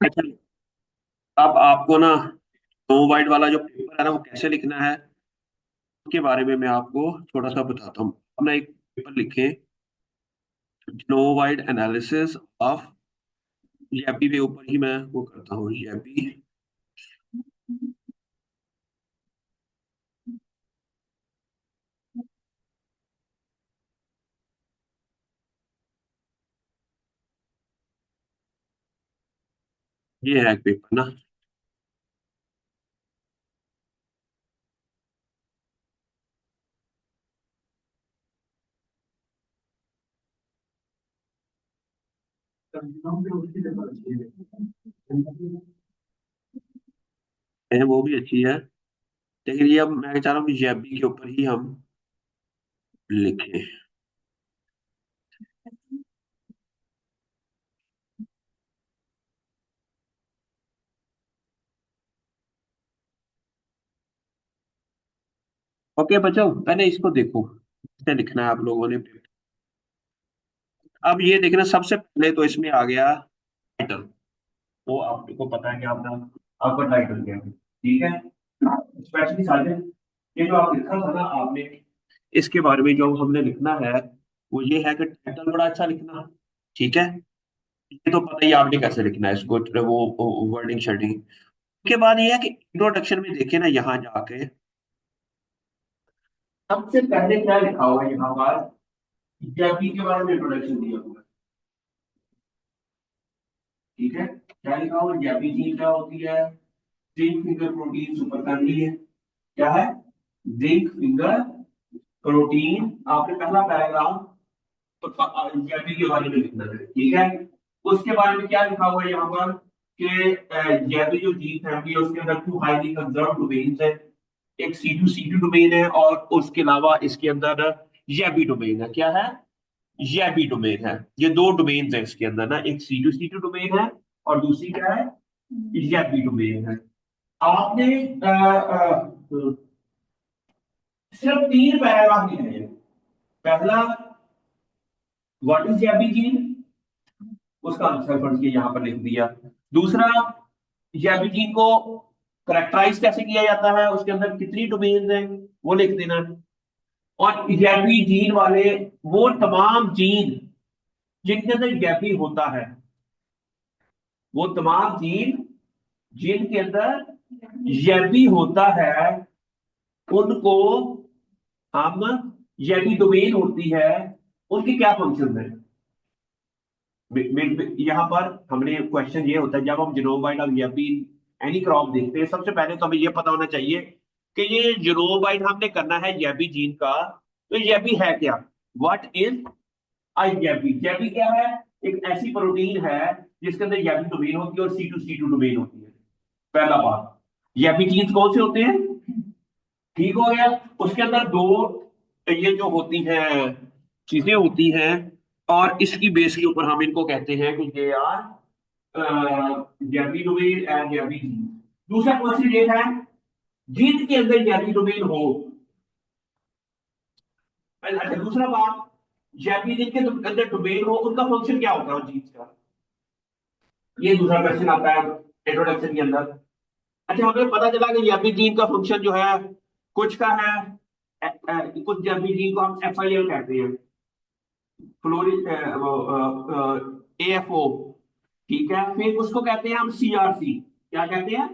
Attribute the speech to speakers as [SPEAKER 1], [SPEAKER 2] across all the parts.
[SPEAKER 1] अच्छा, अब आपको ना नो वाइड वाला जो पेपर है ना वो कैसे लिखना है उसके बारे में मैं आपको थोड़ा सा बताता हूँ। अपना एक पेपर लिखें, नो वाइड एनालिसिस ऑफ जैपी के ऊपर ही मैं वो करता हूँ। जैपी, ये है एक पेपर ना। वो भी अच्छी है, लेकिन ये अब मैं चाह रहा हूँ कि जैपी के ऊपर ही हम लिखें। ओके बच्चों, पहले इसको देखो कैसे लिखना है आप लोगों ने। अब ये देखना, सबसे पहले तो इसमें आ गया टाइटल। वो आपको पता है कि आपका आपका टाइटल क्या है, ठीक है। स्पेशली साजिद, ये जो आप लिखा था ना आपने, इसके बारे में जो हमने लिखना है वो ये है कि टाइटल बड़ा अच्छा लिखना, ठीक है। ये तो पता ही है आपने कैसे लिखना है इसको, वो वर्डिंग शर्डिंग। उसके बाद ये है कि इंट्रोडक्शन में देखे ना, यहाँ जाके सबसे पहले क्या लिखा हुआ है यहाँ पर, जैपी के बारे में इंट्रोडक्शन दिया हुआ है, ठीक है। क्या लिखा हुआ है, जैपी चीज क्या होती है, zinc finger protein super family है। क्या है, जिंक फिंगर प्रोटीन। आपने पहला पैराग्राफ तो जैपी के बारे में लिखना है, ठीक है। उसके बारे में क्या लिखा हुआ है यहाँ पर कि जैपी जो जीन फैमिली है उसके अंदर टू हाईली कंजर्व डोमेन्स है। एक C2 डोमेन है और उसके अलावा इसके अंदर जैबी डोमेन है। क्या है, जैबी डोमेन है। ये दो डोमेन है इसके अंदर ना, एक C2 डोमेन है और दूसरी क्या है, जैबी डोमेन है। आपने सिर्फ 3 पैराग्राफ लिखे हैं। पहला, व्हाट इज जैबी जीन, उसका आंसर फर्ज के यहाँ पर लिख दिया। दूसरा, जैबिजीन को करेक्टराइज कैसे किया जाता है, उसके अंदर कितनी डोमेन्स हैं वो लिख देना। और जैबिजीन वाले वो तमाम जीन जिनके अंदर जैबी होता है, वो तमाम जीन जिनके अंदर जैबी होता है, उनको हम, जैबी डोमेन होती है, उनके क्या फंक्शन है। यहाँ पर हमने क्वेश्चन ये होता है, जब हम जीनोमाइट और यापीन एनी क्रॉप देखते हैं, सबसे पहले तो हमें ये पता होना चाहिए कि ये जीनोमाइट हमने करना है जैबी जीन का। तो जैबी है क्या, व्हाट इज आई जैबी। जैबी क्या है, एक ऐसी प्रोटीन है जिसके अंदर जैबी डोमेन होती है और C2 डोमेन होती है। पहला बात, जैबी जीन्स कौन से होते हैं, ठीक हो गया। उसके अंदर दो ये जो होती हैं चीजें होती हैं, और इसकी बेस के ऊपर हम इनको कहते हैं कि ये यार जैबी डोमेन एंड जैबी जीन। दूसरा क्वेश्चन ये है, जीन के अंदर जैबी डोमेन हो। अच्छा, दूसरा बात, जैबी जीन के अंदर डोमेन हो, उनका फंक्शन क्या होता है जीन का, ये दूसरा क्वेश्चन आता है इंट्रोडक्शन के अंदर। अच्छा, हमें पता चला कि जैबी जीन का फंक्शन जो है कुछ का है, कुछ जैबी जीन को हम FIL कहते हैं, फ्लोरिन AFO, ठीक है। फिर उसको कहते हैं हम CRC, क्या कहते हैं,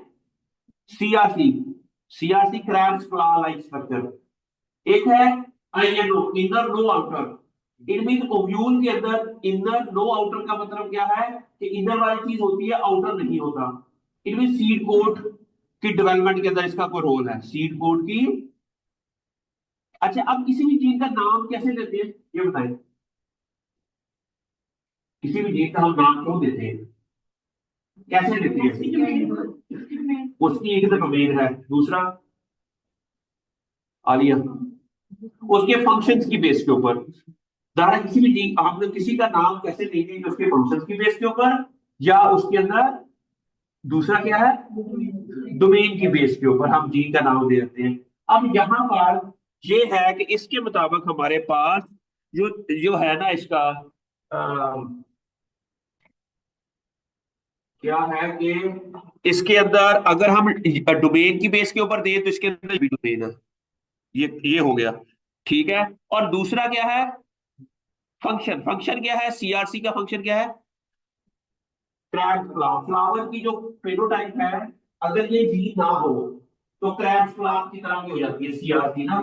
[SPEAKER 1] CRC। CRC क्रैब्स फ्ला लाइक स्ट्रक्चर। एक है INO, inner no outer. It mean ovule के अंदर इनर नो आउटर का मतलब क्या है कि इनर वाली चीज होती है, आउटर नहीं होता। इट मीन सीड कोट की डेवलपमेंट के अंदर इसका कोई रोल है, सीड कोट की। अच्छा, अब किसी भी चीज का नाम कैसे देते हैं ये बताएं, किसी भी चीज का हम नाम क्यों देते हैं, कैसे देते हैं, उसकी एक तो डोमेन है, दूसरा आलिया उसके फंक्शंस की बेस के ऊपर। दारा किसी भी चीज हम लोग किसी का नाम कैसे देंगे, उसके फंक्शंस की बेस के ऊपर, या उसके अंदर दूसरा क्या है, डोमेन की बेस के ऊपर हम जीन का नाम दे देते हैं। अब यहाँ पर ये है कि इसके मुताबिक हमारे पास जो जो है ना इसका क्या है कि इसके अंदर अगर हम डोमेन की बेस के ऊपर दें तो इसके अंदर भी डोमेन है। ये हो गया। ठीक है। और दूसरा क्या है? फंक्शन। फंक्शन क्या है? सीआरसी का फंक्शन क्या है? Crabs class. फ्लावर की जो फेनोटाइप है, अगर ये जी ना हो तो क्रैब्स क्लास की तरह की हो जाती है सीआरसी ना,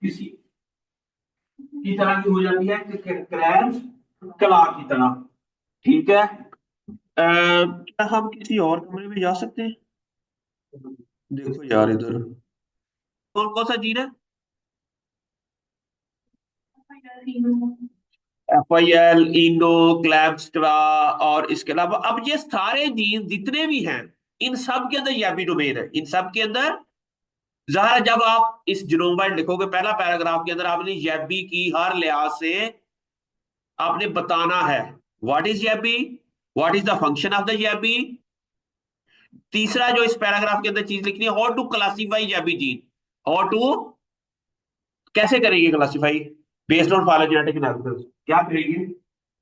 [SPEAKER 1] किसी की तरह की हो जाती है, क्रैब्स क्लास की तरह। ठीक है। क्या हम किसी और कमरे में जा सकते हैं? देखो यार इधर कौन कौन सा जीन है? FIL, इनो, क्लैब्स्ट्रा, और इसके अलावा अब ये सारे जीन जितने भी हैं, इन सब के अंदर यह भी डोमेन है। इन सब के अंदर जहर, जब आप इस जिनोमाइड लिखोगे पहला पैराग्राफ के अंदर आपने यबी की हर लिहाज से आपने बताना है what is YABBY, what is the function of the YABBY. तीसरा जो इस पैराग्राफ के अंदर चीज लिखनी है, how to classify YABBY gene. How to, कैसे करेंगे classify? Based on phylogenetic analysis. क्या करेंगे?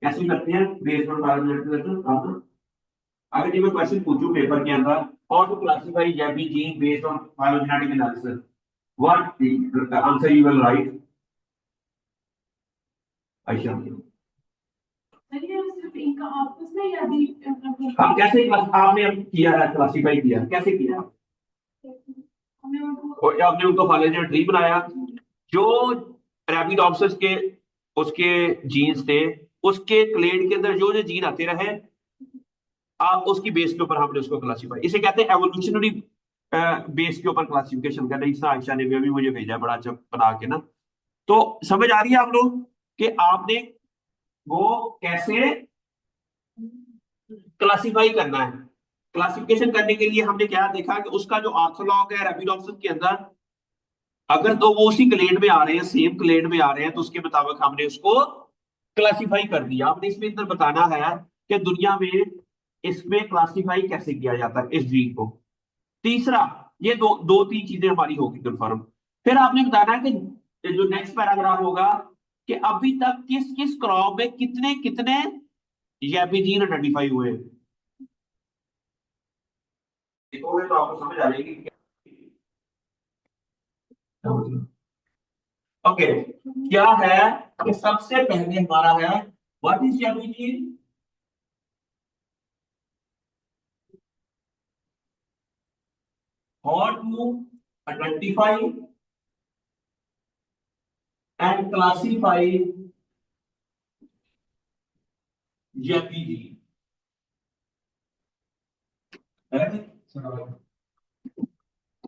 [SPEAKER 1] कैसे करते हैं बेस्ड ऑन फाइलोजेनेटिक एनालिसिस? अगर ये मैं क्वेश्चन पूछूं पेपर के अंदर, how to classify YABBY gene based on phylogenetic analysis, what answer you will write? Ayesha, हम कैसे आपने किया है, क्लासीफाई किया कैसे किया? और आपने उनको फाइलोजेनेटिक ट्री बनाया, जो रैबिडोप्सिस के उसके जीन्स थे, उसके क्लेड के अंदर जो जो जीन आते रहे, आप उसकी बेस के ऊपर हमने उसको क्लासीफाई, इसे कहते हैं एवोल्यूशनरी बेस के ऊपर क्लासिफिकेशन करना। इस आयशा ने भी अभी मुझे भेजा बड़ा अच्छा बना के ना। तो समझ आ रही है आप लोग कि आपने वो कैसे क्लासिफाई करना है? क्लासिफिकेशन करने के लिए हमने क्या देखा कि उसका जो ऑर्थोलॉग है रैपिडोप्सिस के अंदर, अगर तो वो उसी क्लेड में आ रहे हैं, सेम क्लेड में आ रहे हैं, तो उसके मुताबिक हमने उसको क्लासिफाई कर दिया। आपने इसमें अंदर बताना है कि दुनिया में इसमें क्लासिफाई कैसे किया जाता है इस जीन को। तीसरा, ये दो दो तीन चीजें हमारी होगी कंफर्म। फिर आपने बताना है कि जो नेक्स्ट पैराग्राफ होगा कि अभी तक किस किस क्रॉप में कितने कितने यैपी जीन आइडेंटिफाई हुए हैं। देखोगे तो आपको समझ आ जाएगी। ओके। क्या है कि सबसे पहले हमारा है what is YABBY gene. How to identify and classify YABBY gene.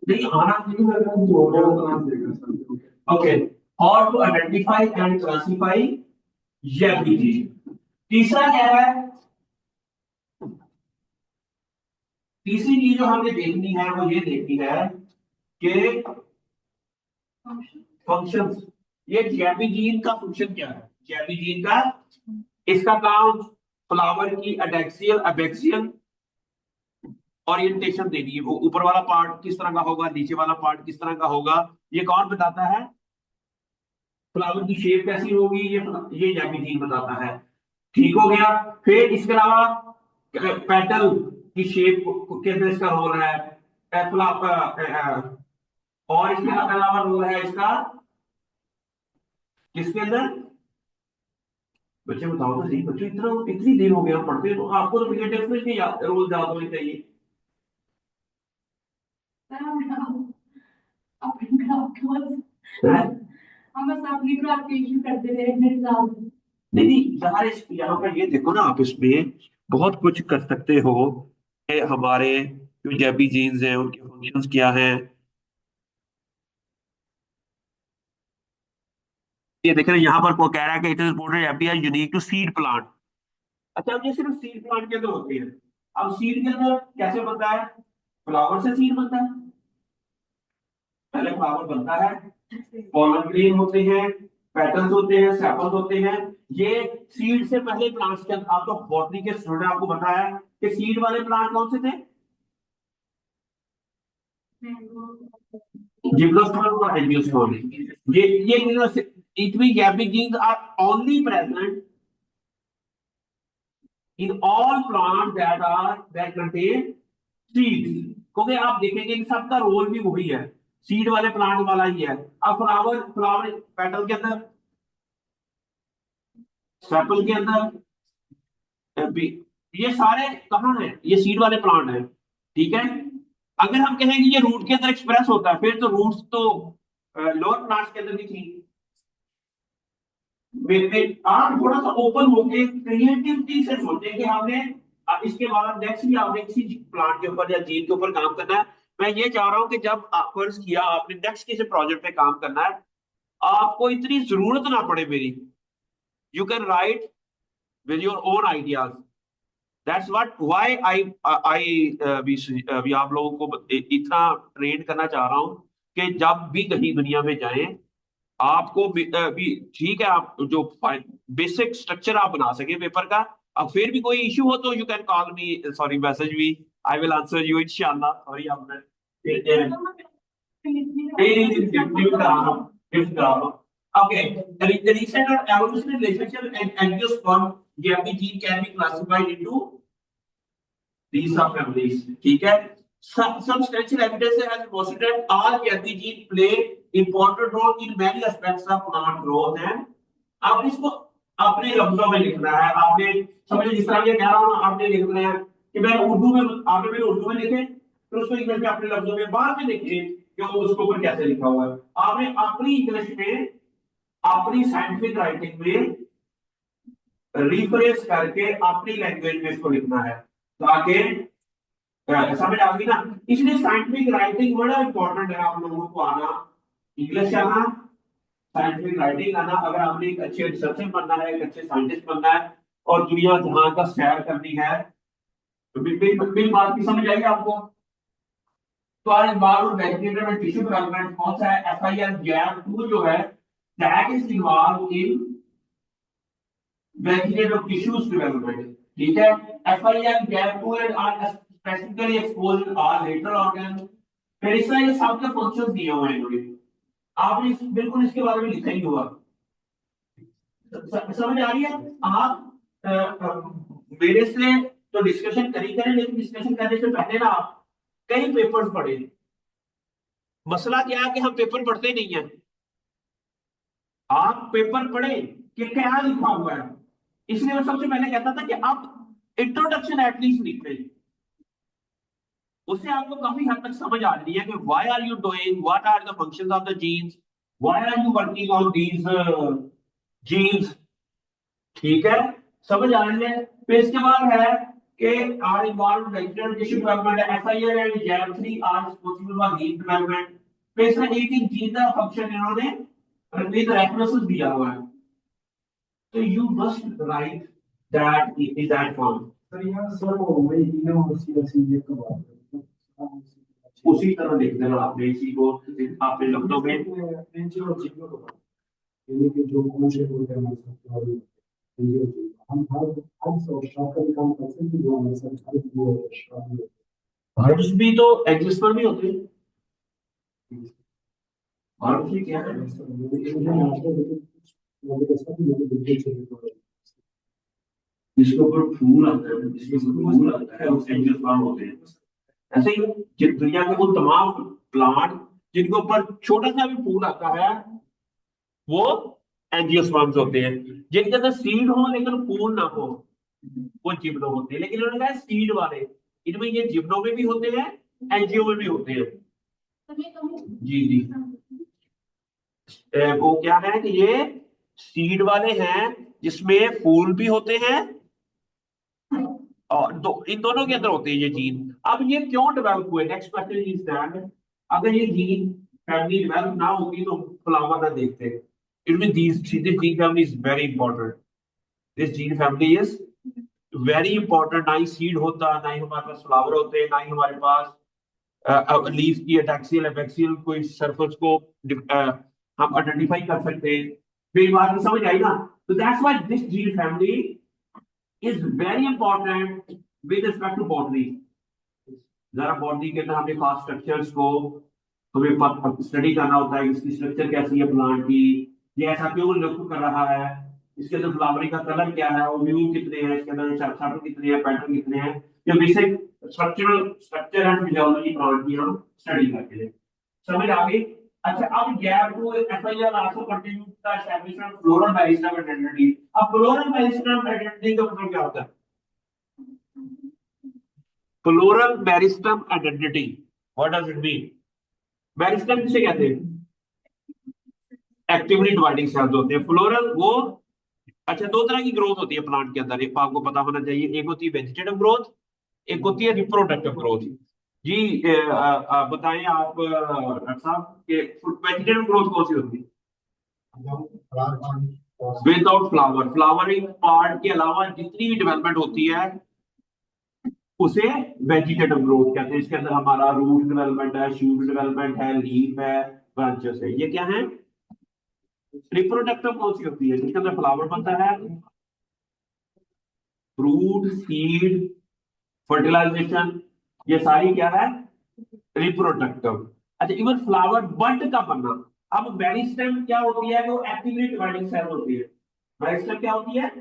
[SPEAKER 1] नहीं आना नहीं लगा। Okay. How to identify and classify YABBY gene. तीसरा क्या है? तीसरी चीज जो हमें देखनी है वो ये देखनी है कि फंक्शन। ये जैपी जीन का फंक्शन क्या है? जैपी जीन का इसका काम फ्लावर की अडेक्सियल अबेक्सियल ओरिएंटेशन देनी है। वो ऊपर वाला पार्ट किस तरह का होगा, नीचे वाला पार्ट किस तरह का होगा, ये कौन बताता है? फ्लावर की शेप कैसी होगी, ये जैपी जीन बताता है। ठीक हो गया। फिर इसके अलावा पेटल की शेप के अंदर इसका रोल है। और इसके अलावा रोल है इसका किसके अंदर? बच्चे बताओ तो सही, बच्चे इतना इतनी देर हो गया पढ़ते तो आपको तो फिंगर में रोल याद होने चाहिए। हम बस अपनी क्लासिफिकेशन करते रहे नहीं नहीं यार, इस यहाँ पर ये देखो ना, आप इसमें बहुत कुछ कर सकते हो कि हमारे जो जैबी जीन्स हैं उनके फंक्शंस क्या हैं। ये देख रहे हैं यहाँ पर को कह रहा है कि it is important FD are unique to seed plant. अच्छा, अब ये सिर्फ सीड प्लांट के अंदर होती है। अब सीड के अंदर कैसे बनता है? फ्लावर से सीड बनता है। पहले फ्लावर बनता है, पॉलन ग्रेन होते हैं, पेटल्स होते हैं, सेपल्स होते हैं। ये सीड से पहले प्लांट्स के अंदर, आप तो बॉटनी के स्टूडेंट, आपको बताया कि सीड वाले प्लांट कौन से थे? जिम्नोस्पर्म और एंजियोस्पर्म। ये इट मीन गैपिक genes are only present in all plant that contain seeds, क्योंकि आप देखेंगे इन सबका रोल भी वही है, सीड वाले प्लांट वाला ही है। अब फ्लावर फ्लावर पेटल के अंदर, सेपल के अंदर भी, ये सारे कहाँ हैं, ये सीड वाले प्लांट हैं, ठीक है। अगर हम कहेंगे ये रूट के अंदर एक्सप्रेस होता है, फिर तो रूट्स तो लोअर प्लांट्स के अंदर भी थी। आप थोड़ा सा ओपन होके क्रिएटिविटी से सोचें कि हमने इसके बाद नेक्स्ट भी आपने किसी प्लांट के ऊपर या जीन के ऊपर काम करना है। मैं ये चाह रहा हूं कि जब फर्ज किया आपने नेक्स्ट किसी प्रोजेक्ट पे काम करना है, आपको इतनी जरूरत ना पड़े मेरी, you can write with your own ideas. That's what why I भी आप लोगों को इतना ट्रेन करना चाह रहा हूं कि जब भी कहीं दुनिया में जाएं, आपको भी ठीक है, आप जो बेसिक स्ट्रक्चर आप बना सके पेपर का। अब फिर भी कोई इशू हो तो you can call me, sorry message me, I will answer you इंशाल्लाह। सॉरी आपने okay, the recent or evolutionary relationship and angiosperm GFP gene can be classified into these subfamilies, ठीक है। Substantial evidence has demonstrated that all GFP gene play important role in many aspects of plant growth and आप इसको अपने लफ्जों में लिखना है। आपने समझे, जिस तरह ये कह रहा हूं आपने लिखना है कि मैं उर्दू में, आपने मेरे उर्दू में लिखे फिर उसको इंग्लिश में अपने लफ्जों में बाद में लिखे कि वो उसके ऊपर कैसे लिखा हुआ है। आपने अपनी इंग्लिश में अपनी साइंटिफिक राइटिंग में रिफ्रेश करके अपनी लैंग्वेज में इसको लिखना है, ताकि समझ आ गई ना। इसलिए साइंटिफिक राइटिंग बड़ा इंपॉर्टेंट है आप लोगों को आना, इंग्लिश आना, साइंटिफिक राइटिंग आना। अगर आपने एक अच्छे रिसर्चर बनना है, एक अच्छे साइंटिस्ट बनना है और दुनिया जहां का सैर करनी है, तो बिल्कुल बात की समझ आएगी आपको। तो आज बार वेजिटेटिव एंड टिश्यू डेवलपमेंट कौन सा है, FIR गैप 2 जो है, that is involve in vegetative tissues development, ठीक है। FIR gap 2 are specifically exposed in all lateral organ. फिर इसमें ये सब के फंक्शंस दिए हुए हैं इन्होंने, आपने बिल्कुल इसके बारे में लिखा ही होगा। समझ आ रही है। आप मेरे से तो डिस्कशन करें, लेकिन डिस्कशन करने से पहले ना आप कई पेपर्स पढ़े। मसला क्या है कि हम पेपर पढ़ते नहीं है। आप पेपर पढ़े कि क्या लिखा हुआ है, इसलिए मैं सबसे पहले कहता था कि आप इंट्रोडक्शन एटलीस्ट लिख लें, उससे आपको काफी हद तक समझ आ रही है कि why are you doing, what are the functions of the genes, why are you working on these genes, ठीक है। समझ आ रही है। फिर इसके बाद है कि are involve vegetative tissue development, FIR and JAP3 are responsible for leaf development. फिर इसमें एक एक जीन का फंक्शन इन्होंने विद रेफरेंसेस दिया हुआ है, तो you must write that in that form.
[SPEAKER 2] Sir यहाँ सर वो वही तीनों उसी ये तो बात है,
[SPEAKER 1] उसी तरह लिख देना आपने इसी को आपने लफ्जों में
[SPEAKER 2] एनजीओ जीरो यानी कि जो कौन से होते हैं मतलब एनजीओ हम हर सौ शाखा का काम करते हैं जो हमारे सरकारी जो शाखा
[SPEAKER 1] हर्ब्स भी तो एग्जिस्टर भी होते हैं। हर्ब्स भी क्या है, जिसके ऊपर फूल आता है, जिसके ऊपर फूल आता है वो एंजियोस्पर्म होते हैं। ऐसे ही दुनिया के वो तमाम प्लांट जिनके ऊपर छोटा सा भी फूल आता है वो एंजियोस्पर्म्स होते हैं। जिनके अंदर सीड हो लेकिन फूल ना हो वो जिम्नो होते हैं। लेकिन उन्होंने कहा सीड वाले, इनमें ये जिम्नो में भी होते हैं, एंजियो में भी होते हैं। जी जी, वो क्या है कि ये सीड वाले हैं जिसमें फूल भी होते हैं और इन दोनों के अंदर होते हैं ये जीन। अब ये क्यों डेवलप हुए, नेक्स्ट क्वेश्चन इज दैट अगर ये जीन फैमिली डेवलप ना होगी तो फ्लावर ना देखते। It mean this gene family is very important, this gene family is very important. ना ही सीड होता, ना ही हमारे पास फ्लावर होते, ना ही हमारे पास लीफ की एटैक्सियल एपेक्सियल कोई सरफेस को हम आइडेंटिफाई कर सकते हैं। मेरी बात में समझ आई ना। तो that's why this gene family is very important with respect to botany. जरा बॉटनी के अंदर हमें खास स्ट्रक्चर्स को हमें स्टडी करना होता है, इसकी स्ट्रक्चर कैसी है प्लांट की, ये ऐसा क्यों लुक कर रहा है, इसके अंदर फ्लावरिंग का कलर क्या है, और व्यू कितने हैं, इसके अंदर शटल कितने हैं, पैटर्न कितने हैं, ये basic structure and physiology plant की हम स्टडी करते हैं। समझ आ गई? अच्छा, अब gap two FIR also continue the establishment floral meristem identity. अब फ्लोरल मेरिस्टेम आइडेंटिटी का मतलब क्या होता है? Floral meristem identity, what does it mean? Meristem किसे कहते हैं? एक्टिवली डिवाइडिंग सेल्स होते हैं। फ्लोरल वो, अच्छा, दो तरह की ग्रोथ होती है प्लांट के अंदर, एक आपको पता होना चाहिए। एक होती है वेजिटेटिव ग्रोथ, एक होती है रिप्रोडक्टिव ग्रोथ। जी बताएं आप डॉक्टर साहब कि वेजिटेटिव ग्रोथ कौन सी होती है? विदाउट फ्लावर, फ्लावरिंग पार्ट के अलावा जितनी भी डेवलपमेंट होती है उसे वेजिटेटिव ग्रोथ कहते हैं। इसके अंदर हमारा रूट डेवलपमेंट है, शूट डेवलपमेंट है, लीफ है, ब्रांचेस है। ये क्या है? रिप्रोडक्टिव कौन सी होती है? जिसके अंदर फ्लावर बनता है, फ्रूट, सीड, फर्टिलाइजेशन, ये सारी क्या है? रिप्रोडक्टिव। अच्छा, इवन फ्लावर बड का बनना। अब मेरिस्टेम क्या होती है? वो एक्टिवली डिवाइडिंग सेल होती है। मेरिस्टेम क्या होती है?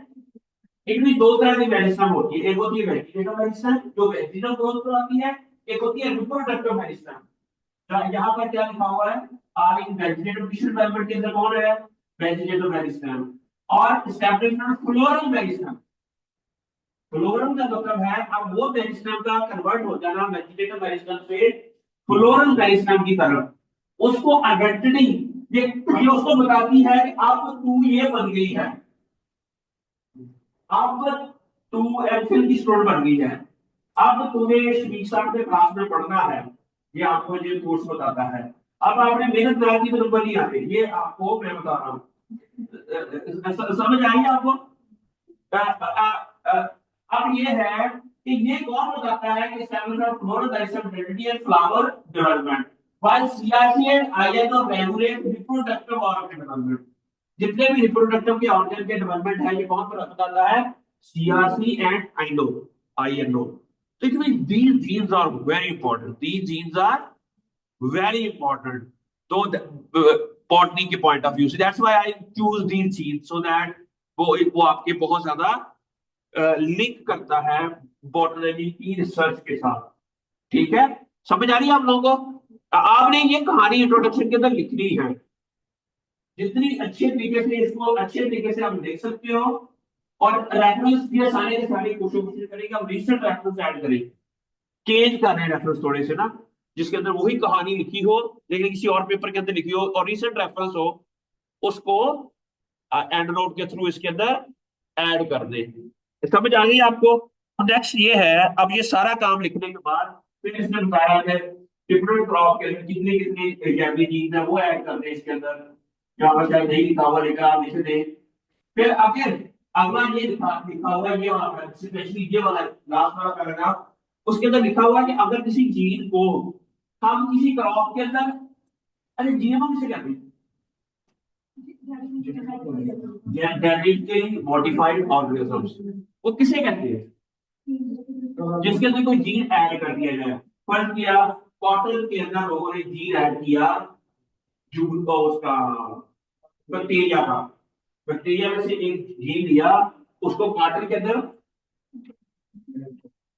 [SPEAKER 1] इनमें दो तरह की मेरिस्टेम होती है, एक होती है वेजिटेटिव मेरिस्टेम जो वेजिटेटिव ग्रोथ कराती है, एक होती है रिप्रोडक्टिव मेरिस्टेम। यहाँ पर क्या लिखा हुआ है? Are in vegetative tissue development के अंदर कौन है? Vegetative meristem. और एस्टैब्लिशमेंट फ्लोरल मेरिस्टेम, फ्लोरल का मतलब है अब वो मेरिस्टेम का कन्वर्ट हो जाना वेजिटेटिव मेरिस्टेम से फ्लोरल मेरिस्टेम की तरफ, उसको आइडेंटिटी, ये उसको बताती है कि अब तू ये बन गई है, अब तू एमफिल की स्टूडेंट बन गई है, अब तुम्हें शिक्षा के क्लास में पढ़ना है। ये आपको ये कोर्स बताता है। अब आपने मेहनत ना की तो नंबर नहीं आते, ये आपको मैं बता रहा हूँ। समझ आई आपको? अब ये है कि ये कौन बताता है कि establishment of floral diversity and flower development, while CRC and ISO regulate reproductive organ development। जितने भी रिप्रोडक्टिव के ऑर्गन के डेवलपमेंट है ये कौन बताता है? CRC and INO। So it means these genes are very important. These genes are very important. So botany के point of view से that's why I choose these genes so that वो आपके बहुत ज्यादा लिंक करता है बॉटनी की research के साथ। ठीक है, समझ आ रही है आप लोगों को? आपने ये कहानी इंट्रोडक्शन के अंदर लिखनी है, जितनी अच्छे तरीके से इसको अच्छे तरीके से आप लिख सकते हो। और रेफरेंस ये सारे के सारे कोशिश करेंगे हम रिसेंट रेफरेंस ऐड करेंगे, चेंज कर रहे हैं रेफरेंस थोड़े से ना, जिसके अंदर वही कहानी लिखी हो लेकिन किसी और पेपर के अंदर लिखी हो और रिसेंट रेफरेंस हो, उसको एंड नोट के थ्रू इसके अंदर ऐड कर दे। समझ आ गई आपको? नेक्स्ट ये है, अब ये सारा काम लिखने के बाद फिर इसने बताया है डिफरेंट क्रॉप के अंदर कितने कितने जैवी जीन्स है वो ऐड कर दे इसके अंदर। यहाँ पर शायद नहीं लिखा हुआ लेकर आप लिख दे। फिर अगर अगला ये लिखा हुआ ये वाला, स्पेशली ये वाला लास्ट वाला पैराग्राफ, उसके अंदर लिखा हुआ है कि अगर किसी जीन को हम किसी क्रॉप के अंदर, अरे जीएमओ किसे कहते हैं? जेनेटिकली मॉडिफाइड ऑर्गेनिजम्स, वो किसे कहते हैं? जिसके अंदर कोई जीन ऐड कर दिया जाए। फर्क किया, कॉटन के अंदर लोगों ने जीन ऐड किया जून का, उसका बैक्टीरिया का, बैक्टीरिया में से एक जीन लिया, उसको कॉटन के अंदर,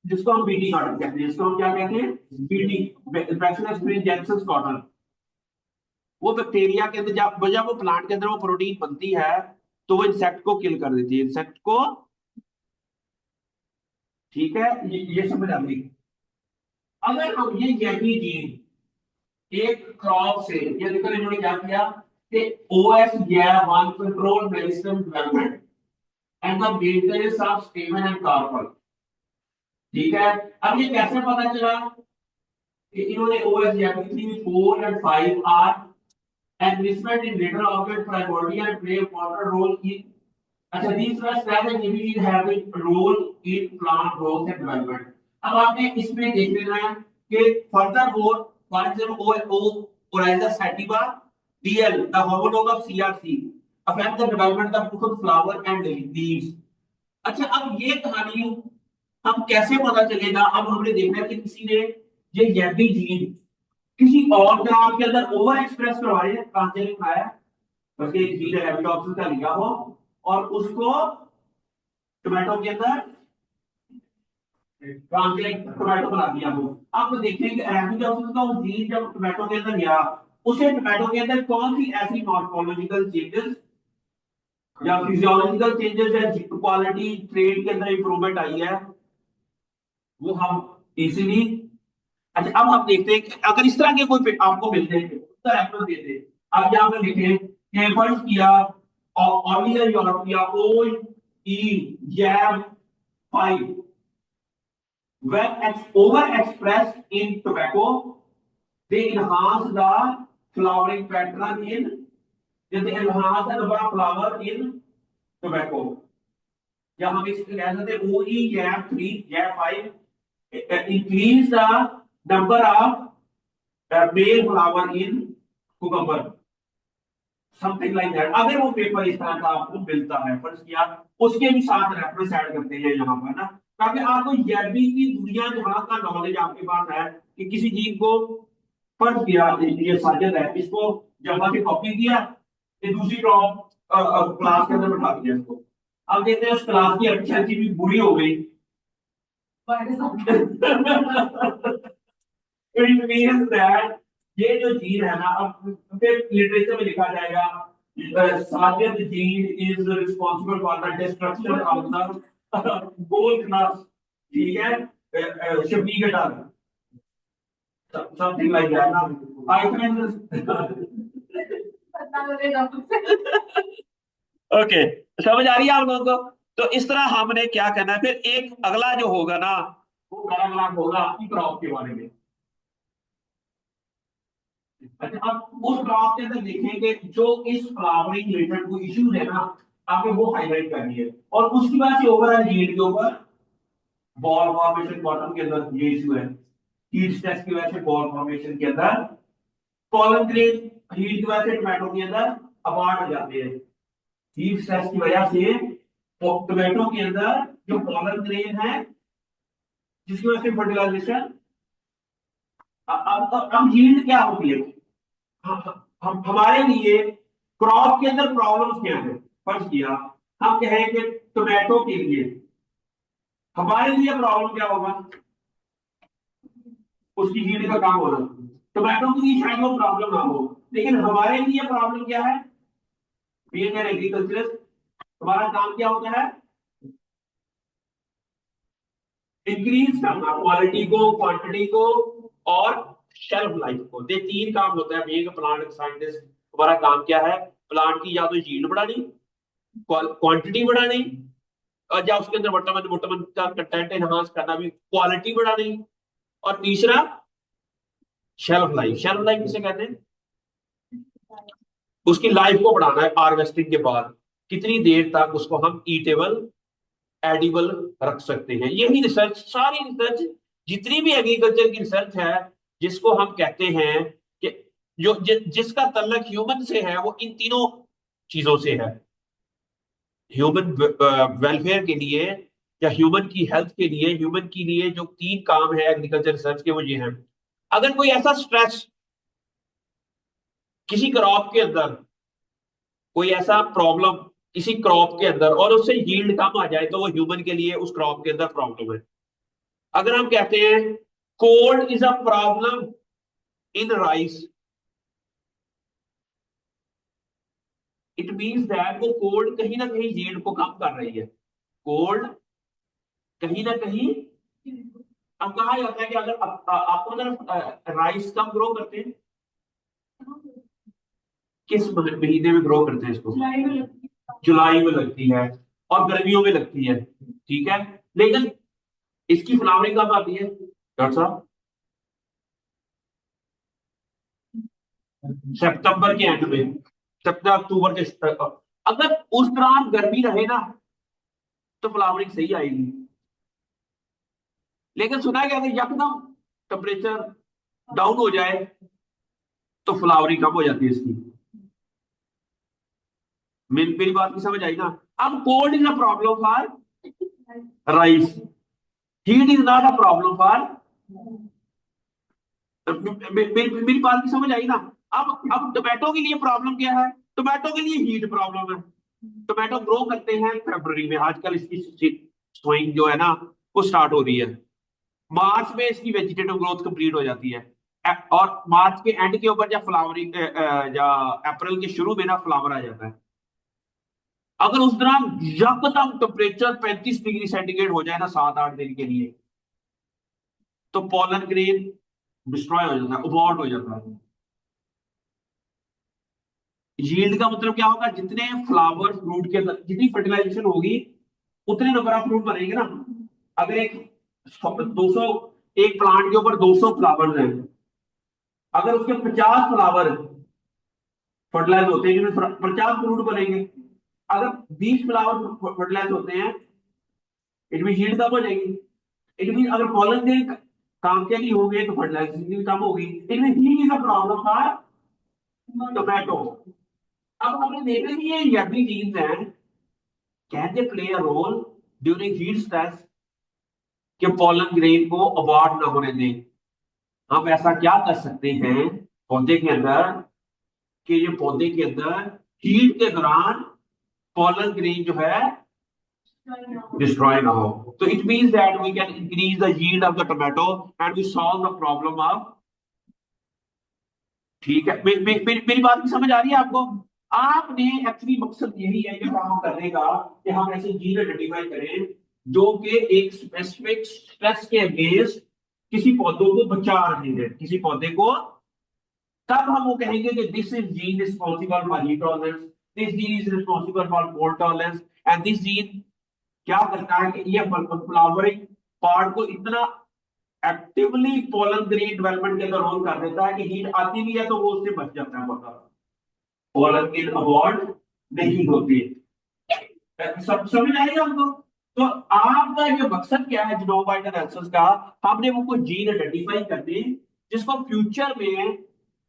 [SPEAKER 1] जिसको हम बीटी कॉटन कहते हैं, जिसको हम क्या कहते हैं? बीटी, बैक्टीरिया स्प्रिंजेंसिस कॉटन। वो बैक्टीरिया के अंदर जब वो प्लांट के अंदर वो प्रोटीन बनती है तो वो इंसेक्ट को किल कर देती है, इंसेक्ट को। ठीक है, ये समझ आ गई? अगर हम ये जैवी जीन एक क्रॉप से, ये देखो इन्होंने क्या किया कि OS one control meristem development and the maintenance of stamen and carpel. ठीक है, अब ये कैसे पता चला कि इन्होंने OS 3, 4 and 5 are enrichment in later organ primordial and play important role in, अच्छा, these were strategies individual having role in plant growth and development। अब आपने इसमें देख लेना है कि furthermore, for example, Oryza sativa DL, the homologue of CRC, affect the development of fruit, flower and leaves। अच्छा, अब ये कहानी हम कैसे पता चलेगा? अब हमने देखना है कि किसी ने ये जैवी जीन किसी और क्रॉप के अंदर ओवर एक्सप्रेस करवाए, ट्रांसजेनिक आया, बल्कि जीन हैबिटॉप्सिस का लिखा हो और उसको टोमेटो के अंदर टोमेटो बना दिया वो। अब देखेंगे एपिडर्मिस का वो जीन जब टोमेटो के अंदर गया, उसे टोमेटो के अंदर कौन सी ऐसी मॉर्फोलॉजिकल चेंजेस या फिजियोलॉजिकल चेंजेस या क्वालिटी ट्रेड के अंदर इंप्रूवमेंट आई है, वो हम इजीली। अच्छा अब हम देखते हैं कि अगर इस तरह के कोई आपको मिलते हैं तो रेफरेंस देते हैं। अब यहाँ पे लिखे कि फर्ज किया ऑलियर या ओल्ड ई जैब 5 when over expressed in tobacco they enhance the flowering pattern in, they enhance the number of flower in tobacco, या हम इसको कह सकते हैं ओ ई जैब 3 जैब 5 increase the number of male flower in cucumber, something like that. अगर वो पेपर इस तरह का आपको मिलता है, फर्ज किया उसके भी साथ रेफरेंस ऐड करते हैं यहाँ पर ना, ताकि आपको जैबी की दुनिया जहां का नॉलेज आपके पास है कि किसी चीज को फर्ज किया ये साजिद है, इसको जमा से कॉपी किया, ये दूसरी क्रॉप क्लास के अंदर बैठा दिया इसको। अब देखते हैं उस क्लास की एफिशिएंसी भी बुरी हो गई। इट मींस दैट ये जो जीन है ना, अब फिर लिटरेचर में लिखा जाएगा Sajid gene is responsible for the destruction of the whole class, ठीक है, शफीक अटार समथिंग लाइक दैट ना। आई कैन ओके, समझ आ रही है आप लोगों को? तो इस तरह हमने क्या करना है। फिर एक अगला जो होगा ना, वो पैराग्राफ होगा आपकी क्रॉप के बारे में। अच्छा अब उस क्रॉप के अंदर देखेंगे जो इस फ्लावरिंग रिलेटेड कोई इश्यूज है ना, आपने वो हाईलाइट करनी है, और उसकी बाद से ओवरऑल यील्ड के ऊपर बॉल फॉर्मेशन बॉटम के अंदर ये इशू है, हीट स्ट्रेस की वजह से बॉल फॉर्मेशन के अंदर कॉलम ग्रेन हीट की वजह से टोमेटो के अंदर अपार्ट हो जाते हैं। हीट स्ट्रेस की वजह से टोमेटो के अंदर जो कॉलम ग्रेन है जिसकी वजह से फर्टिलाइजेशन, अब यील्ड क्या होती है हम हमारे लिए क्रॉप के अंदर प्रॉब्लम क्या है। फर्ज किया हम कहें कि टोमेटो के लिए हमारे लिए प्रॉब्लम क्या होगा, उसकी हीट का काम होना। टोमेटो के लिए शायद वो प्रॉब्लम ना हो, लेकिन हमारे लिए प्रॉब्लम क्या है, बीइंग एन एग्रीकल्चरिस्ट हमारा काम क्या होता है, इंक्रीज करना क्वालिटी को, क्वांटिटी को और शेल्फ लाइफ को। ये तीन काम होता है बीइंग अ प्लांट साइंटिस्ट। हमारा काम क्या है, प्लांट की या तो यील्ड बढ़ानी, क्वांटिटी बढ़ानी, और या उसके अंदर विटामिन विटामिन का कंटेंट एनहांस करना, भी क्वालिटी बढ़ानी, और तीसरा शेल्फ लाइफ। शेल्फ लाइफ किसे कहते हैं, उसकी लाइफ को बढ़ाना है। हार्वेस्टिंग के बाद कितनी देर तक उसको हम ईटेबल एडिबल रख सकते हैं। यही रिसर्च, सारी रिसर्च जितनी भी एग्रीकल्चर की रिसर्च है, जिसको हम कहते हैं कि जो जिसका तल्लक ह्यूमन से है, वो इन तीनों चीजों से है। ह्यूमन वेलफेयर के लिए या ह्यूमन की हेल्थ के लिए, ह्यूमन के लिए जो तीन काम है एग्रीकल्चर रिसर्च के, वो ये हैं। अगर कोई ऐसा स्ट्रेस किसी क्रॉप के अंदर, कोई ऐसा प्रॉब्लम किसी क्रॉप के अंदर और उससे यील्ड कम आ जाए, तो वो ह्यूमन के लिए उस क्रॉप के अंदर प्रॉब्लम है। अगर हम कहते हैं cold is a problem in rice, it means that वो कोल्ड कहीं ना कहीं यील्ड को कम कर रही है। कोल्ड कहीं ना कहीं, अब कहा जाता है कि अगर आपको अगर राइस कम ग्रो करते हैं, किस महीने में ग्रो करते हैं इसको, जुलाई में लगती है और गर्मियों में लगती है, ठीक है। लेकिन इसकी फ्लावरिंग कब आती है डॉक्टर साहब, सितंबर के एंड में, सितंबर अक्टूबर के। अगर उस दौरान गर्मी रहे ना, तो फ्लावरिंग सही आएगी। लेकिन सुना गया कि यकदम टेम्परेचर डाउन हो जाए तो फ्लावरिंग कम हो जाती है इसकी। मेरी बात की समझ आई ना। अब cold is a problem for rice, heat is not a problem for, मेरी बात की समझ आई ना। अब टोमेटो के लिए प्रॉब्लम क्या है, टोमेटो के लिए हीट प्रॉब्लम है। टोमेटो ग्रो करते हैं फरवरी में, आजकल इसकी सोइंग जो है ना वो स्टार्ट हो रही है। मार्च में इसकी वेजिटेटिव ग्रोथ कंप्लीट हो जाती है। और मार्च के एंड के ऊपर जब फ्लावरिंग या अप्रैल के शुरू में ना फ्लावर आ जाता है। अगर उस दौरान यकदम टेम्परेचर 35 डिग्री सेंटीग्रेड हो जाए ना 7-8 दिन के लिए, तो पॉलन ग्रेन डिस्ट्रॉय हो जाता है, अबॉर्ट हो जाता है। यील्ड का मतलब क्या होगा, जितने फ्लावर फ्रूट के अंदर जितनी फर्टिलाइजेशन होगी उतने नंबर ऑफ फ्रूट बनेंगे ना। अगर एक 200 एक प्लांट के ऊपर 200 फ्लावर्स हैं, अगर उसके 50 फ्लावर फर्टिलाइज होते हैं जिनमें 50 फ्रूट बनेंगे। अगर 20 फ्लावर फर्टिलाइज होते हैं, इट मीन यील्ड कम हो जाएगी। इट मीन अगर पॉलन के काम के लिए होंगे तो फर्टिलाइजेशन भी कम होगी। It mean he is a problem for tomato. अब हमने देखा कि ये यदि जीन्स हैं, can they play a role during heat stress, कि पॉलन ग्रेन को अबॉर्ट ना होने दें। हम ऐसा क्या कर सकते हैं पौधे के अंदर, कि ये पौधे के अंदर हीट के दौरान पॉलन ग्रेन जो है डिस्ट्रॉय ना हो। तो it means that we can increase the yield of the tomato and we solve the problem of. ठीक है, मेरी बात भी समझ आ रही है आपको? आपने एक्चुअली मकसद यही है ये काम करने का, कि हम ऐसे जीन आइडेंटिफाई करें जो कि एक स्पेसिफिक स्ट्रेस के अगेंस्ट किसी पौधों को बचा रहे हैं, किसी पौधे को। तब हम वो कहेंगे कि this is gene responsible for heat tolerance, this gene is responsible for cold tolerance, and this gene क्या करता है कि ये फ्लावरिंग पार्ट को इतना एक्टिवली पोलन ग्रेन डेवलपमेंट के अंदर रोल कर देता है कि हीट आती भी है तो वो उससे बच जाता है पौधा, पोलन ग्रेन अवॉर्ड नहीं होती। सब समझ आएगा हमको? तो आपका ये मकसद क्या है जीनोम बाइट एनालिसिस का? हमने वो कोई जीन आइडेंटिफाई कर दी जिसको फ्यूचर में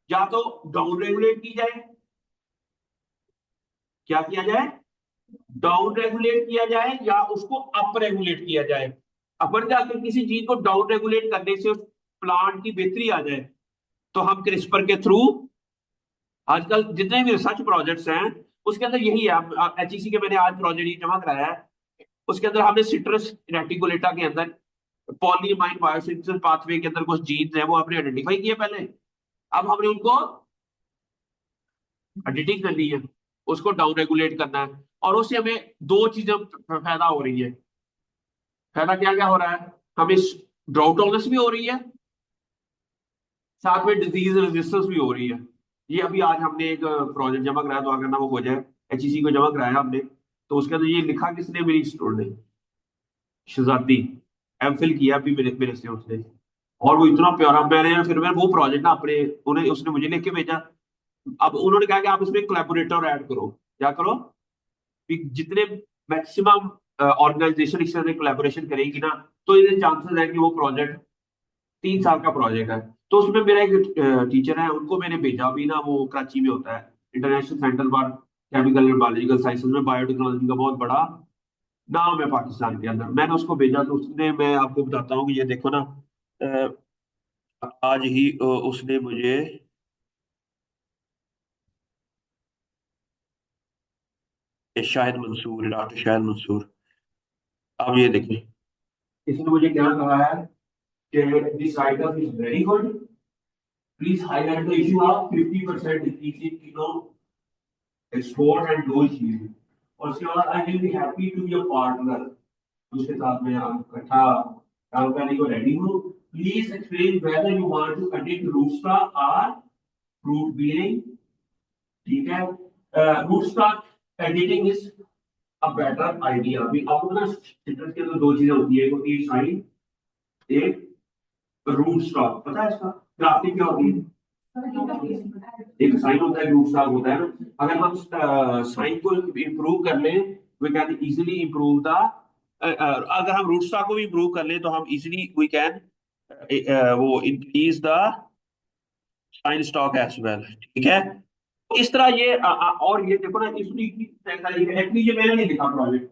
[SPEAKER 1] या तो डाउन रेगुलेट की जाए, क्या किया जाए, डाउन रेगुलेट किया जाए, या उसको अप रेगुलेट किया जाए। अपन जाकर किसी चीज को डाउन रेगुलेट करने से उस प्लांट की बेहतरी आ जाए, तो हम क्रिस्पर के थ्रू आजकल जितने भी रिसर्च प्रोजेक्ट्स हैं उसके अंदर यही है। एचईसी के मैंने आज प्रोजेक्ट जमा कराया है, उसके अंदर हमने सिट्रस रेटिकुलेटा के अंदर पॉलीमाइन बायोसिंथेसिस पाथवे के अंदर कुछ जीन्स हैं वो हमने आइडेंटिफाई किए पहले। अब हमने उनको एडिटिंग करनी है, उसको डाउन रेगुलेट करना है, और उससे हमें दो चीजें फायदा हो रही है। फायदा क्या क्या हो रहा है, हमें ड्राउट टॉलरेंस भी हो रही है, साथ में डिजीज रेजिस्टेंस भी हो रही है। ये अभी आज हमने एक प्रोजेक्ट जमा कराया, तो अगर ना वो हो जाए, एचईसी को जमा कराया हमने, तो उसके अंदर ये लिखा किसने, मेरी स्टूडेंट ने, शहजादी, एमफिल किया अभी मेरे मेरे से उसने। और वो इतना प्यारा, फिर मैं वो प्रोजेक्ट ना अपने, उन्हें उसने मुझे लिख के भेजा। अब उन्होंने कहा कि आप इसमें कोलैबोरेटर ऐड करो। क्या करो कि जितने मैक्सिमम ऑर्गेनाइजेशन इसके अंदर कोलैबोरेशन करेगी ना, तो ये चांसेस है कि वो प्रोजेक्ट 3 साल का प्रोजेक्ट है। तो उसमें मेरा एक टीचर है, उनको मैंने भेजा भी ना, वो कराची में होता है international centre for chemical and biological sciences में, बायोटेक्नोलॉजी का बहुत बड़ा नाम है पाकिस्तान के अंदर। मैंने उसको भेजा, तो उसने, मैं आपको बताता हूँ कि ये देखो ना, आज ही उसने मुझे, ये शाहिद मंसूर, डॉक्टर शाहिद मंसूर, आप ये देखें, इसने मुझे क्या कहा है कि this item is very good, please highlight the issue of 50% decrease in kilo export and low yield। और उसके बाद I will be happy to be a partner, उसके साथ में आप इकट्ठा काम करने को रेडी हूँ। Please explain whether you want to edit root stock और फ्रूट बीयरिंग। ठीक है, root stock editing is a better idea. अभी आपको ना सिट्रस के अंदर दो चीजें होती है, एक होती है साइन, एक रूट स्टॉक। पता है इसका ग्राफ्टिंग क्या होती है? एक साइन होता है, रूट स्टॉक होता है ना। अगर हम साइन को इंप्रूव कर लें, we can easily improve the, अगर हम रूट स्टॉक को भी इंप्रूव कर लें तो हम इजीली वी कैन वो increase the scion stock as well. ठीक है, तो इस तरह ये और ये देखो ना, इसमें एक्चुअली ये मैंने नहीं लिखा प्रोजेक्ट,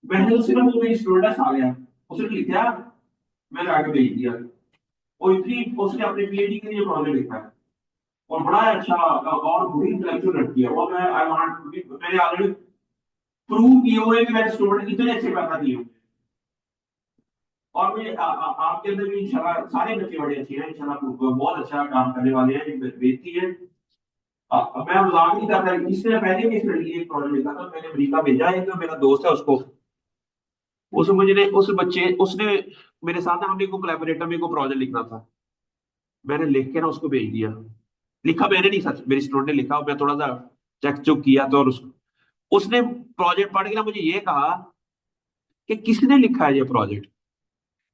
[SPEAKER 1] मैंने तो सिर्फ वो मेरी स्टूडेंट आ गया, उसने लिखा, मैंने आगे भेज दिया। और इतनी उसने अपने पीएचडी के लिए प्रोजेक्ट लिखा है, और बड़ा अच्छा और बड़ी इंटेलेक्चुअल लड़की है। और मैं आई वांट, मैंने ऑलरेडी प्रूव किए हुए कि मेरे स्टूडेंट इतने अच्छे पेपर दिए होंगे। और मुझे आपके अंदर भी इंशाल्लाह सारे बच्चे बड़े अच्छे हैं, इंशाल्लाह बहुत अच्छा काम करने वाले हैं, बेहतरी है। मैं मजाक नहीं कर रहा, इससे पहले भी इस लड़की ने एक प्रोजेक्ट लिखा था, मैंने अमेरिका भेजा है, तो मेरा दोस्त है उसको, उस बच्चे उसने मेरे साथ ना, हमने को कोलैबोरेटर में को प्रोजेक्ट लिखना था, मैंने लिख के ना उसको भेज दिया। लिखा मैंने नहीं, सच मेरी स्टूडेंट ने लिखा, मैं थोड़ा सा चेक चुक किया तो, और उसने प्रोजेक्ट पढ़ के ना मुझे ये कहा कि किसने लिखा है ये प्रोजेक्ट,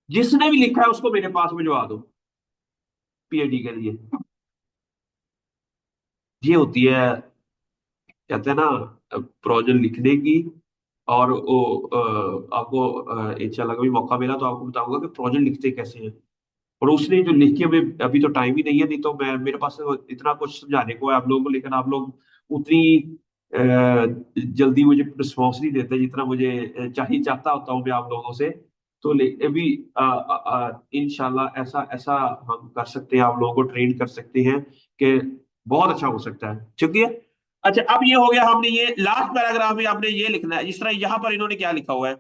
[SPEAKER 1] जिसने भी लिखा है उसको मेरे पास भिजवा दो पीएचडी के लिए। ये होती है, कहते हैं ना, प्रोजेक्ट लिखने की। और वो आपको इंशाल्लाह कभी मौका मिला तो आपको बताऊंगा कि प्रोजेक्ट लिखते कैसे हैं। और उसने जो लिख के, हमें अभी तो टाइम ही नहीं है, नहीं तो मैं, मेरे पास तो इतना कुछ समझाने को है आप लोगों को, लेकिन आप लोग उतनी जल्दी मुझे रिस्पॉन्स नहीं देते जितना मुझे चाहिए, चाहता होता हूँ मैं आप लोगों से। तो अभी इंशाल्लाह ऐसा ऐसा हम कर सकते हैं, आप लोगों को ट्रेन कर सकते हैं कि बहुत अच्छा हो सकता है, ठीक है। अच्छा, अब ये हो गया, हमने ये लास्ट पैराग्राफ में आपने ये लिखना है, जिस तरह यहाँ पर इन्होंने क्या लिखा हुआ है,